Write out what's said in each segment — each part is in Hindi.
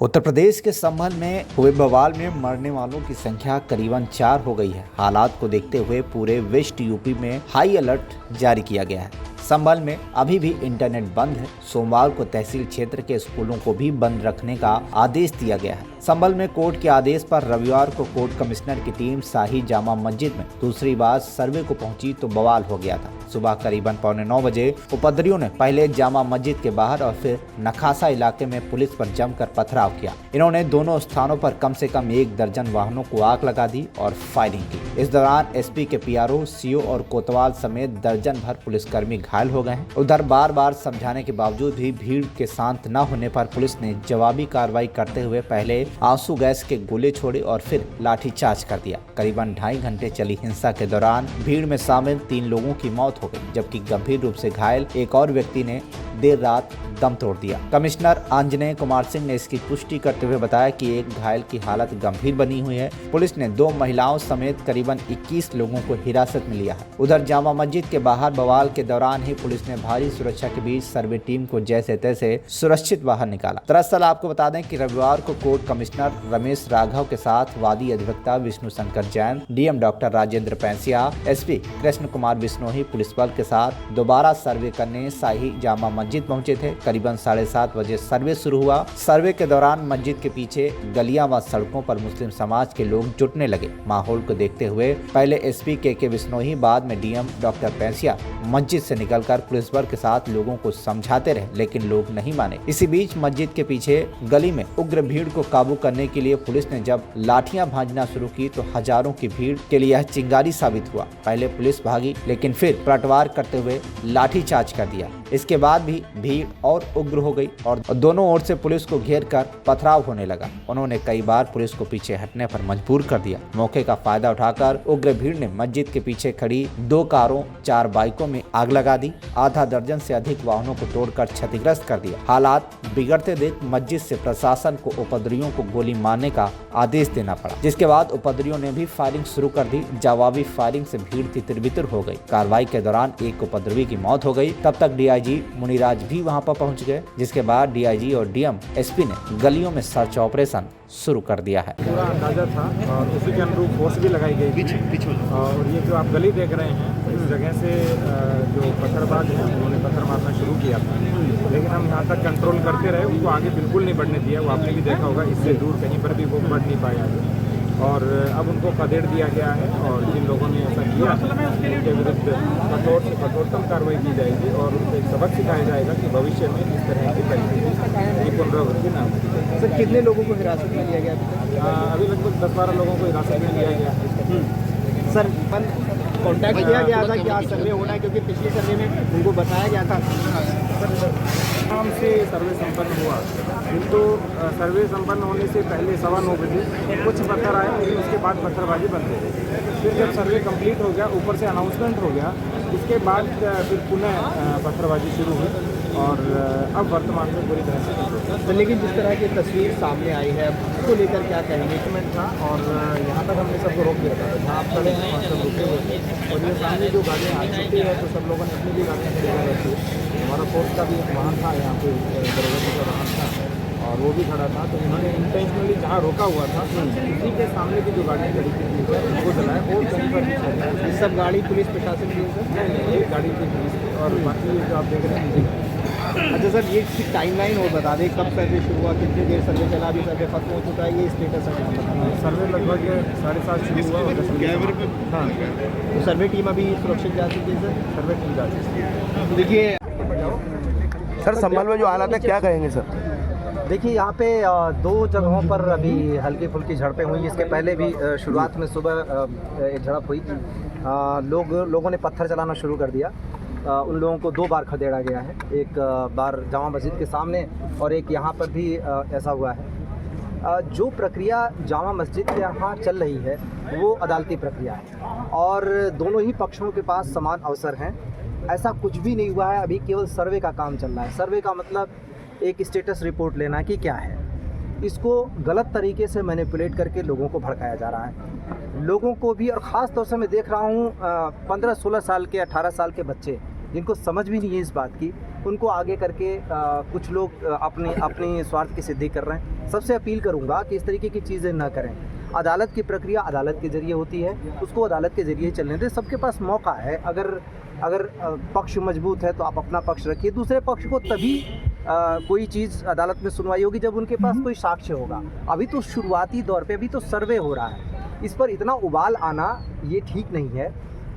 उत्तर प्रदेश के संभल में हुए बवाल में मरने वालों की संख्या करीबन 4 हो गई है। हालात को देखते हुए पूरे वेस्ट यूपी में हाई अलर्ट जारी किया गया है। संभल में अभी भी इंटरनेट बंद है। सोमवार को तहसील क्षेत्र के स्कूलों को भी बंद रखने का आदेश दिया गया है। संभल में कोर्ट के आदेश पर रविवार को कोर्ट कमिश्नर की टीम शाही जामा मस्जिद में दूसरी बार सर्वे को पहुंची तो बवाल हो गया था। सुबह करीबन 8:45 बजे उपद्रवियों ने पहले जामा मस्जिद के बाहर और फिर नखासा इलाके में पुलिस पर जमकर पथराव किया। इन्होंने दोनों स्थानों पर कम से कम 1 दर्जन वाहनों को आग लगा दी और फायरिंग की। इस दौरान एसपी के पीआरओ, सीओ और कोतवाल समेत दर्जन भर पुलिसकर्मी घायल हो गए हैं। उधर बार बार समझाने के बावजूद भी भीड़ के शांत न होने पर पुलिस ने जवाबी कार्रवाई करते हुए पहले आंसू गैस के गोले छोड़े और फिर लाठीचार्ज कर दिया। करीबन 2.5 घंटे चली हिंसा के दौरान भीड़ में शामिल 3 लोगों की मौत हो गई, जबकि गंभीर रूप से घायल एक और व्यक्ति ने देर रात दम तोड़ दिया। कमिश्नर आंजनेय कुमार सिंह ने इसकी पुष्टि करते हुए बताया कि एक घायल की हालत गंभीर बनी हुई है। पुलिस ने 2 महिलाओं समेत करीबन 21 लोगों को हिरासत में लिया है। उधर जामा मस्जिद के बाहर बवाल के दौरान ही पुलिस ने भारी सुरक्षा के बीच सर्वे टीम को जैसे तैसे सुरक्षित बाहर निकाला। दरअसल आपको बता दें कि रविवार को कोर्ट कमिश्नर रमेश राघव के साथ वादी अधिवक्ता Vishnu Shankar Jain, DM doctor Rajendra Pensiya, SP Krishna Kumar Bishnoi police बल के साथ दोबारा सर्वे करने शाही जामा मस्जिद पहुंचे थे। करीबन 7:30 बजे सर्वे शुरू हुआ। सर्वे के दौरान मस्जिद के पीछे गलियां व सड़कों पर मुस्लिम समाज के लोग जुटने लगे। माहौल को देखते हुए पहले एसपी के बिश्नोई, बाद में डीएम डॉक्टर पैंसिया मस्जिद से निकलकर पुलिस बल के साथ लोगों को समझाते रहे, लेकिन लोग नहीं माने। इसी बीच मस्जिद के पीछे गली में उग्र भीड़ को काबू करने के लिए पुलिस ने जब लाठियां भांजना शुरू की तो हजारों की भीड़ के लिए यह चिंगारी साबित हुआ। पहले पुलिस भागी, लेकिन फिर पलटवार करते हुए लाठीचार्ज कर दिया। इसके बाद भी भीड़ और उग्र हो गई और दोनों ओर से पुलिस को घेर कर पथराव होने लगा। उन्होंने कई बार पुलिस को पीछे हटने पर मजबूर कर दिया। मौके का फायदा उठाकर उग्र भीड़ ने मस्जिद के पीछे खड़ी 2 कारों, 4 बाइकों में आग लगा दी। आधा दर्जन से अधिक वाहनों को तोड़कर क्षतिग्रस्त कर दिया। हालात बिगड़ते देख मस्जिद से प्रशासन को उपद्रवियों को गोली मारने का आदेश देना पड़ा, जिसके बाद उपद्रवियों ने भी फायरिंग शुरू कर दी। जवाबी फायरिंग से भीड़ तितर-बितर हो गई। कार्रवाई के दौरान एक उपद्रवी की मौत हो गई। तब तक डीआईजी मुनिराज भी वहां पर पहुंच गए, जिसके बाद डीआईजी और डीएम एसपी ने गलियों में सर्च ऑपरेशन शुरू कर दिया है। पूरा अंदाजा था और उसी के अनुरूप फोर्स भी लगाई गई थी। और ये जो आप गली देख रहे हैं, इस जगह से जो पत्थरबाज हैं उन्होंने पत्थर मारना शुरू किया था, लेकिन हम यहाँ तक कंट्रोल करते रहे। उनको आगे बिल्कुल नहीं बढ़ने दिया। वो आपने भी देखा होगा, इससे दूर कहीं पर भी वो बढ़ नहीं पाए आगे। और अब उनको खदेड़ दिया गया है और जिन लोगों ने ऐसा किया उनके विरुद्ध कठोर से कठोरतम कार्रवाई की जाएगी और उनको एक सबक सिखाया जाएगा कि भविष्य में इस तरह की परिस्थिति की पुनरावृत्ति न हो। सर, कितने लोगों को हिरासत में लिया गया? अभी लगभग 10-12 लोगों को हिरासत में लिया गया। सर, कॉन्टैक्ट किया गया था कि आज सर्वे होना है, क्योंकि पिछले सर्वे में उनको बताया गया था। शाम से सर्वे संपन्न हुआ, किंतु सर्वे संपन्न होने से पहले 9:15 बजे कुछ पत्थर आए, लेकिन उसके बाद पत्थरबाजी बंद हो गई। फिर जब सर्वे कंप्लीट हो गया, ऊपर से अनाउंसमेंट हो गया, उसके बाद फिर पुनः पत्थरबाजी शुरू हुई और अब वर्तमान में पूरी तरह से तो लेकिन जिस तरह की तस्वीर सामने आई है, उसको लेकर क्या कहेंगे? कमेंट था और यहाँ तक हमने सबको रोक दिया था। जहाँ आप खड़े हैं वहाँ सब रुके हुए थे और ये सामने जो गाड़ियाँ आ चुकी है तो सब लोगों ने अपनी भी गाड़ियाँ खड़ी रखी। हमारा फोर्स का भी एक वाहन था यहाँ पे, दरवाजे का वाहन था और वो भी खड़ा था। तो इन्होंने इंटेंशनली जहाँ रोका हुआ था उसी के सामने की जो गाड़ियाँ खड़ी थी उनको जलाया और कहीं पर ये सब गाड़ी पुलिस प्रशासन की है? नहीं, एक गाड़ी थी पुलिस की और बाकी जो आप देख रहे हैं। अच्छा सर, ये टाइमलाइन और बता दें, कब सर्वे शुरू हुआ, कितनी देर सर्वे चला, अभी सर्वे खत्म हो चुका है, ये स्टेटस है? सर्वे लगभग 7:30 शुरू हुआ और 10 बजे। हाँ, तो सर्वे टीम अभी सुरक्षित जा चुकी है सर? सर्वे टीम जा चुकी है। तो देखिए सर, संभल में जो हालात है क्या कहेंगे सर? देखिए, यहाँ पे 2 जगहों पर अभी हल्की फुल्की झड़पें हुई। इसके पहले भी शुरुआत में सुबह एक झड़प हुई थी। लोगों ने पत्थर चलाना शुरू कर दिया। उन लोगों को 2 बार खदेड़ा गया है, एक बार जामा मस्जिद के सामने और एक यहाँ पर भी ऐसा हुआ है। जो प्रक्रिया जामा मस्जिद के यहाँ चल रही है वो अदालती प्रक्रिया है और दोनों ही पक्षों के पास समान अवसर हैं। ऐसा कुछ भी नहीं हुआ है, अभी केवल सर्वे का काम चल रहा है। सर्वे का मतलब एक स्टेटस रिपोर्ट लेना कि क्या है। इसको गलत तरीके से मैनिपुलेट करके लोगों को भड़काया जा रहा है। लोगों को भी, और ख़ास तौर से मैं देख रहा हूँ 15-16 साल के, 18 साल के बच्चे जिनको समझ भी नहीं है इस बात की उनको आगे करके कुछ लोग अपनी स्वार्थ की सिद्धि कर रहे हैं। सबसे अपील करूंगा कि इस तरीके की चीज़ें ना करें। अदालत की प्रक्रिया अदालत के ज़रिए होती है, उसको अदालत के ज़रिए चलने दें। सबके पास मौका है, अगर पक्ष मजबूत है तो आप अपना पक्ष रखिए। दूसरे पक्ष को तभी कोई चीज़ अदालत में सुनवाई होगी जब उनके पास कोई साक्ष्य होगा। अभी तो शुरुआती दौर पे अभी तो सर्वे हो रहा है, इस पर इतना उबाल आना ये ठीक नहीं है।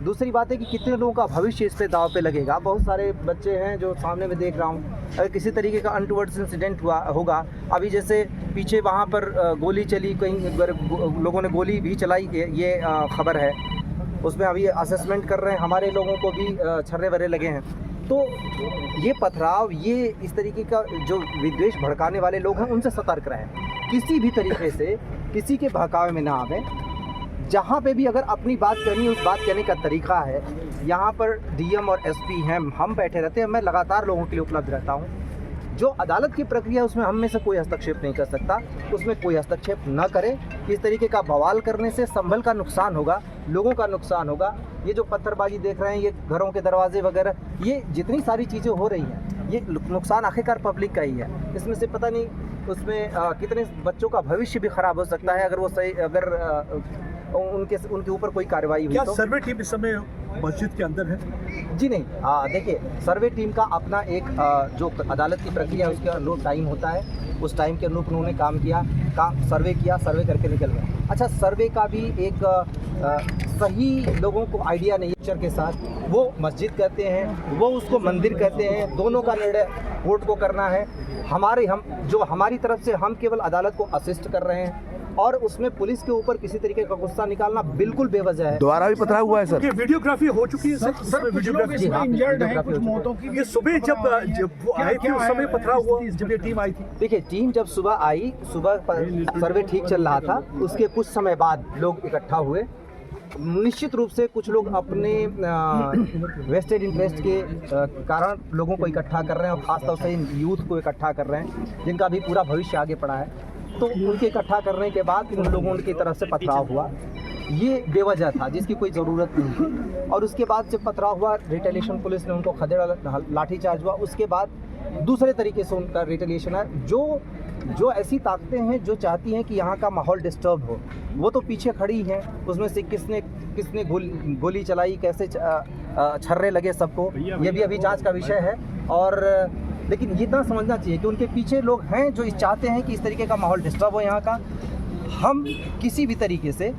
दूसरी बात है कि कितने लोगों का भविष्य इस पे दांव पे लगेगा। बहुत सारे बच्चे हैं जो सामने में देख रहा हूँ, अगर किसी तरीके का अनटुवर्ड्स इंसिडेंट होगा, अभी जैसे पीछे वहाँ पर गोली चली, कहीं लोगों ने गोली भी चलाई, ये खबर है, उसमें अभी असेसमेंट कर रहे हैं। हमारे लोगों को भी छर्रे वर्रे लगे हैं। तो ये पथराव, ये इस तरीके का जो विद्वेष भड़काने वाले लोग हैं उनसे सतर्क रहें। किसी भी तरीके से किसी के बहकावे में ना आवें। जहाँ पे भी अगर अपनी बात करनी, उस बात कहने का तरीका है। यहाँ पर डीएम और एसपी हैं, हम बैठे रहते हैं, मैं लगातार लोगों के लिए उपलब्ध रहता हूँ। जो अदालत की प्रक्रिया उसमें हम में से कोई हस्तक्षेप नहीं कर सकता, उसमें कोई हस्तक्षेप न करें। इस तरीके का बवाल करने से संभल का नुकसान होगा, लोगों का नुकसान होगा। ये जो पत्थरबाजी देख रहे हैं, ये घरों के दरवाजे वगैरह, ये जितनी सारी चीज़ें हो रही हैं, ये नुकसान आखिरकार पब्लिक का ही है। इसमें से पता नहीं उसमें कितने बच्चों का भविष्य भी ख़राब हो सकता है अगर वो सही, अगर उनके ऊपर कोई कार्रवाई हुई। क्या तो सर्वे टीम इस समय मस्जिद के अंदर है? जी नहीं, देखिए, सर्वे टीम का अपना एक जो अदालत की प्रक्रिया है उसके अनुरूप टाइम होता है। उस टाइम के अनुरूप उन्होंने काम किया, सर्वे करके निकल गए। अच्छा, सर्वे का भी एक सही लोगों को आइडिया नहीं है के साथ। वो मस्जिद कहते हैं, वो उसको मंदिर कहते हैं, दोनों का निर्णय कोर्ट को करना है। हमारी तरफ से हम केवल अदालत को असिस्ट कर रहे हैं, और उसमें पुलिस के ऊपर किसी तरीके का गुस्सा निकालना बिल्कुल बेवजह है। दोबारा भी पथराव हुआ है सर? ये वीडियोग्राफी हो चुकी है सर? वीडियोग्राफी ये सुबह जब वो आए थे उस समय पथराव हुआ, जब ये टीम आई थी? देखिए, टीम जब सुबह आई, सुबह सर्वे ठीक चल रहा था, उसके कुछ समय बाद लोग इकट्ठा हुए। निश्चित रूप से कुछ लोग अपने वेस्टेड इंटरेस्ट के कारण लोगों को इकट्ठा कर रहे हैं, और खासतौर से यूथ को इकट्ठा कर रहे हैं जिनका भी पूरा भविष्य आगे पड़ा है। तो उनके इकट्ठा करने के बाद उन लोगों की तरफ से पथराव हुआ। ये बेवजह था, जिसकी कोई ज़रूरत नहीं थी। और उसके बाद जब पथराव हुआ, रिटेलिएशन पुलिस ने उनको खदेड़ा, लाठीचार्ज हुआ। उसके बाद दूसरे तरीके से उनका रिटेलिएशन है। जो ऐसी ताकतें हैं जो चाहती हैं कि यहाँ का माहौल डिस्टर्ब हो, वो तो पीछे खड़ी हैं। उसमें से किसने गोली चलाई, कैसे छर्रे लगे सबको, ये भी अभी जांच का विषय है। और लेकिन ये इतना समझना चाहिए कि उनके पीछे लोग हैं जो चाहते हैं कि इस तरीके का माहौल डिस्टर्ब हो यहाँ का। हम किसी भी तरीके से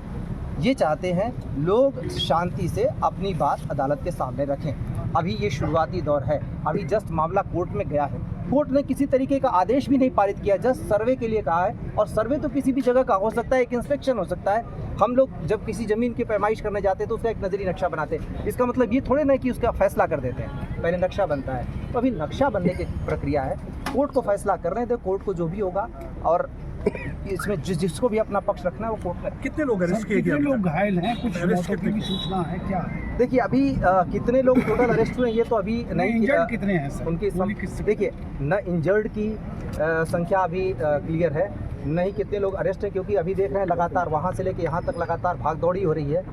ये चाहते हैं लोग शांति से अपनी बात अदालत के सामने रखें। अभी ये शुरुआती दौर है, अभी जस्ट मामला कोर्ट में गया है। कोर्ट ने किसी तरीके का आदेश भी नहीं पारित किया, जस्ट सर्वे के लिए कहा है। और सर्वे तो किसी भी जगह का हो सकता है, एक इंस्पेक्शन हो सकता है। हम लोग जब किसी ज़मीन की पैमाइश करने जाते हैं तो उसका एक नजरी नक्शा बनाते हैं। इसका मतलब ये थोड़े ना कि उसका फैसला कर देते हैं, पहले नक्शा बनता है। तो अभी नक्शा बनने की प्रक्रिया है, कोर्ट को फैसला करने दे, कोर्ट को जो भी होगा। और इसमें जिसको भी अपना पक्ष रखना है वो कोर्ट में। कितने लोग अरेस्ट किए गए? कितने लोग घायल हैं? कुछ मौतों की भी सूचना है क्या? देखिए, अभी कितने लोग टोटल अरेस्ट हुए ये तो अभी नहीं। इंजर्ड कितने हैं सर? उनकी देखिए, न इंजर्ड की संख्या अभी क्लियर है, नहीं कितने लोग अरेस्ट हैं, क्योंकि अभी देख रहे हैं लगातार वहाँ से लेके यहाँ तक लगातार भाग दौड़ी हो रही है।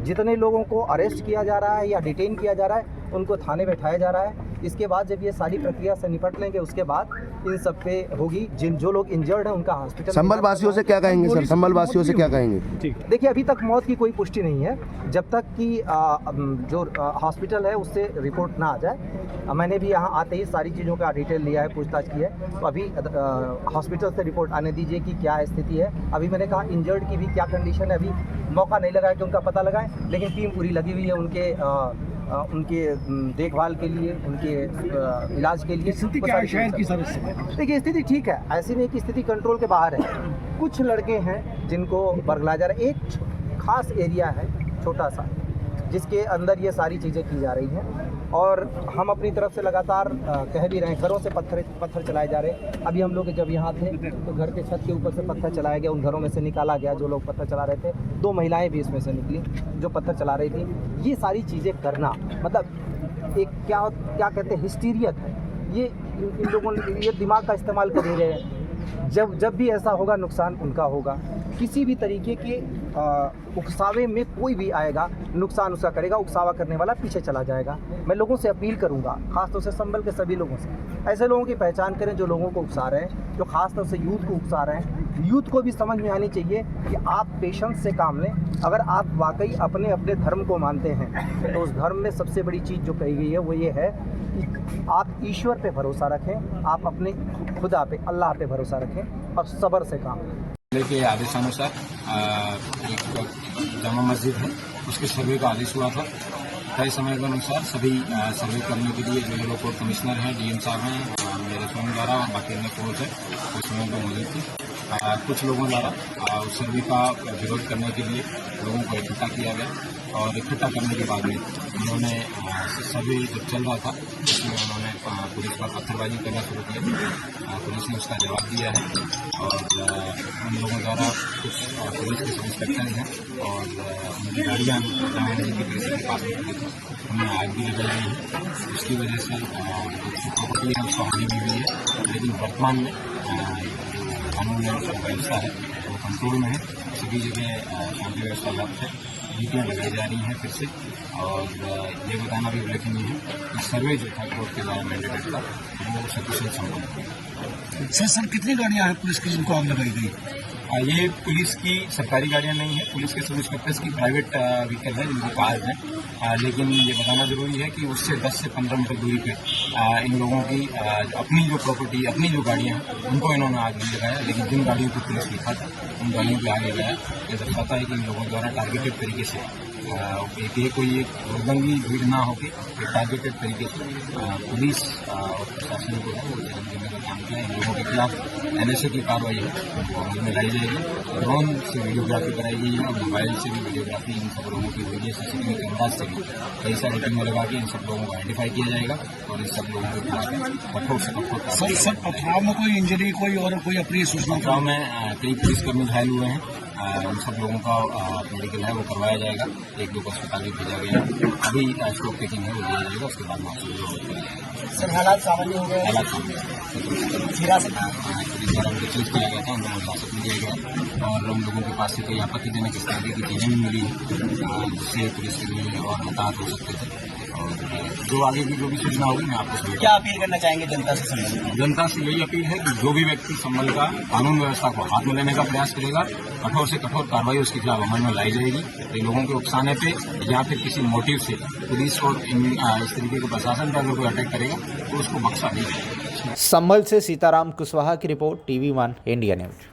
जितने लोगों को अरेस्ट किया जा रहा है या डिटेन किया जा रहा है, उनको थाने बैठाया जा रहा है। इसके बाद जब ये सारी प्रक्रिया से निपट लेंगे, उसके बाद इन सब पे होगी। जो लोग इंजर्ड हैं उनका हॉस्पिटल। संभल वासियों से क्या कहेंगे सर? संभल वासियों से क्या कहेंगे? देखिए, अभी तक मौत की कोई पुष्टि नहीं है, जब तक कि जो हॉस्पिटल है उससे रिपोर्ट ना आ जाए। मैंने भी यहाँ आते ही सारी चीज़ों का डिटेल लिया है, पूछताछ की है। तो अभी हॉस्पिटल से रिपोर्ट आने दीजिए कि क्या स्थिति है। अभी मैंने कहा इंजर्ड की भी क्या कंडीशन है, अभी मौका नहीं लगा है कि उनका पता लगाएं, लेकिन टीम पूरी लगी हुई है उनके देखभाल के लिए, उनके इलाज के लिए। स्थिति क्या है शहर की सर? देखिए, स्थिति ठीक है, ऐसी नहीं कि स्थिति कंट्रोल के बाहर है। कुछ लड़के हैं जिनको बरगलाया जा रहा है। एक खास एरिया है छोटा सा, जिसके अंदर ये सारी चीज़ें की जा रही हैं। और हम अपनी तरफ से लगातार कह भी रहे हैं, घरों से पत्थर चलाए जा रहे हैं। अभी हम लोग जब यहाँ थे तो घर के छत के ऊपर से पत्थर चलाया गया, उन घरों में से निकाला गया जो लोग पत्थर चला रहे थे। 2 महिलाएं भी इसमें से निकली जो पत्थर चला रही थी। ये सारी चीज़ें करना मतलब एक क्या कहते हैं, हिस्टीरियत है। ये इन लोगों ने ये दिमाग का इस्तेमाल कर रहे हैं। जब भी ऐसा होगा, नुकसान उनका होगा। किसी भी तरीके के उकसावे में कोई भी आएगा, नुकसान उसका करेगा, उकसावा करने वाला पीछे चला जाएगा। मैं लोगों से अपील करूंगा, खासतौर से संभल के सभी लोगों से, ऐसे लोगों की पहचान करें जो लोगों को उकसा रहे हैं, जो खासतौर से यूथ को उकसा रहे हैं। यूथ को भी समझ में आनी चाहिए कि आप पेशेंस से काम लें। अगर आप वाकई अपने अपने धर्म को मानते हैं तो उस धर्म में सबसे बड़ी चीज़ जो कही गई है वो ये है कि आप ईश्वर पे भरोसा रखें, आप अपने खुदा पे, अल्लाह पे भरोसा रखें और सब्र से काम लें। के आदेशानुसार एक जामा मस्जिद है, उसके सर्वे का आदेश हुआ था। तय समय के अनुसार सभी सर्वे करने के लिए जो लोकल कमिश्नर हैं, डीएम साहब हैं, मेरे स्वयं द्वारा, बाकी अन्य कोच है, उस समय पर मौजूद थी। कुछ लोगों द्वारा उस सर्वे का विरोध करने के लिए लोगों को इकट्ठा किया गया और इकट्ठा करने के बाद में उन्होंने सर्वे जब चल रहा था उसमें उन्होंने पुलिस पर पत्थरबाजी करना शुरू किया। पुलिस ने उसका जवाब दिया है और उन लोगों द्वारा कुछ पुलिस के सब इंस्पेक्टर हैं और उनकी गाड़ियाँ जिनकी पुलिस के पास उन्हें आग भी लगाई गई है। उसकी वजह से कुछ प्रॉपर्टी है उसको हानि भी हुई है, लेकिन वर्तमान में कानून व्यवस्था है वो कंट्रोल में है। सभी जगह शांति व्यवस्था व्याप्त है, ड्यूटियाँ लगाई जा रही हैं फिर से। और ये बताना भी उल्लेखनीय है कि सर्वे जो था कोर्ट के द्वारा मैंडेटेड था वो सकुशल संपन्न है। सर कितनी गाड़ियां हैं पुलिस की जिनको आग लगाई गई? ये पुलिस की सरकारी गाड़ियां नहीं है, पुलिस के सब इंस्पेक्टर्स की प्राइवेट व्हीकल है जिनकी कार है। लेकिन ये बताना जरूरी है कि उससे 10 से 15 मीटर दूरी पे इन लोगों की अपनी जो प्रॉपर्टी, अपनी जो गाड़ियां हैं उनको इन्होंने आग नहीं लगाया, लेकिन जिन गाड़ियों को पुलिस लिखा था उन गाड़ियों पर आग लगाया। ये दर्शाता है कि इन लोगों द्वारा टारगेटेड तरीके से कोई एक हुड़दंगी भीड़ ना होकर टारगेटेड तरीके से पुलिस और प्रशासन को है वो जन्म देने का काम किया। इन लोगों के खिलाफ NSA की कार्रवाई है वो अमल में लाई जाएगी। ड्रोन से वीडियोग्राफी कराई गई है और मोबाइल से भी वीडियोग्राफी इन सब लोगों की वीडियो CCTV कैमराज से भी कई सारी टीमों लगा के इन सब लोगों को आइडेंटिफाई किया जाएगा और इन सब लोगों के खिलाफ कठोर से कठोर। सर पथराव में कोई इंजरी कोई और कोई अप्रिय सूचना? पथराव में कई पुलिसकर्मी घायल हुए हैं, उन सब लोगों का मेडिकल है वो करवाया जाएगा। 1-2 को अस्पताल भी भेजा गया है, अभी स्ट्रोक टेकिंग है वो दिया जाएगा, उसके बाद सर हालात सामान्य हो गए? हालात हिरासत द्वारा उनको चीज किया गया था, उनको हिरासत में लिया गया और उन लोगों के पास से कोई आपत्तिजनक इस तरह की चीजें भी मिली जिससे पुलिसकर्मी और हताहत हो सकते थे। और जो आगे की जो भी सूचना होगी मैं आपको क्या अपील करना चाहेंगे जनता से संबंधित? जनता से यही अपील है कि जो भी व्यक्ति संबल का कानून व्यवस्था को हाथ में लेने का प्रयास करेगा, कठोर से कठोर कार्रवाई उसके खिलाफ अमल में लाई जाएगी। ये लोगों के उकसाने पे या फिर किसी मोटिव से पुलिस और इस तरीके के प्रशासन पर अगर कोई अटैक करेगा तो उसको बख्शा नहीं जाएगा। संभल से सीताराम कुशवाहा की रिपोर्ट, TV1 इंडिया न्यूज।